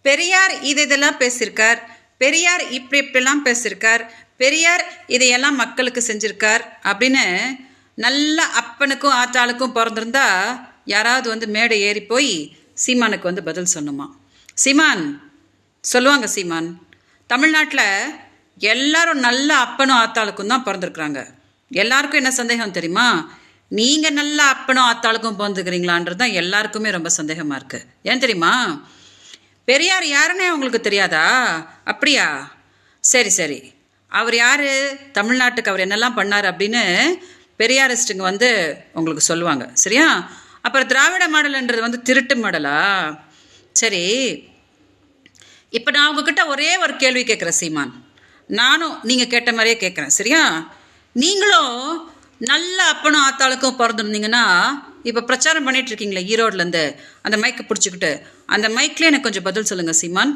பெரியார் இதெல்லாம் பேசியிருக்கார், பெரியார் இப்படிலாம் பேசியிருக்கார், பெரியார் இதையெல்லாம் மக்களுக்கு செஞ்சிருக்கார் அப்படின்னு நல்ல அப்பனுக்கும் ஆத்தாளுக்கும் பிறந்திருந்தா யாராவது வந்து மேடை ஏறி போய் சீமானுக்கு வந்து பதில் சொன்னோமா? சீமான் சொல்லுவாங்க, சீமான் தமிழ்நாட்டில் எல்லாரும் நல்ல அப்பனும் ஆத்தாளுக்கும் தான் பிறந்திருக்கிறாங்க. எல்லாருக்கும் என்ன சந்தேகம் தெரியுமா? நீங்கள் நல்ல அப்பனும் ஆத்தாளுக்கும் பிறந்துக்கிறீங்களான்றது தான் எல்லாருக்குமே ரொம்ப சந்தேகமாக இருக்குது. ஏன் தெரியுமா? பெரியார் யாருன்னே உங்களுக்கு தெரியாதா? அப்படியா? சரி சரி, அவர் யார், தமிழ்நாட்டுக்கு அவர் என்னெல்லாம் பண்ணார் அப்படின்னு பெரியாரிஸ்ட்டுங்க வந்து உங்களுக்கு சொல்லுவாங்க, சரியா? அப்புறம் திராவிட மாடல்ன்றது வந்து திருட்டு மாடலா? சரி, இப்போ நான் உங்ககிட்ட ஒரே ஒரு கேள்வி கேட்குறேன் சீமான். நானும் நீங்கள் கேட்ட மாதிரியே கேட்குறேன், சரியா? நீங்களும் நல்ல அப்பனும் ஆத்தாளுக்கும் பிறந்திருந்தீங்கன்னா இப்போ பிரச்சாரம் பண்ணிட்டு இருக்கீங்களே ஈரோட்லேருந்து, அந்த மைக்கை பிடிச்சிக்கிட்டு, அந்த மைக்லேயே எனக்கு கொஞ்சம் பதில் சொல்லுங்கள் சீமான்.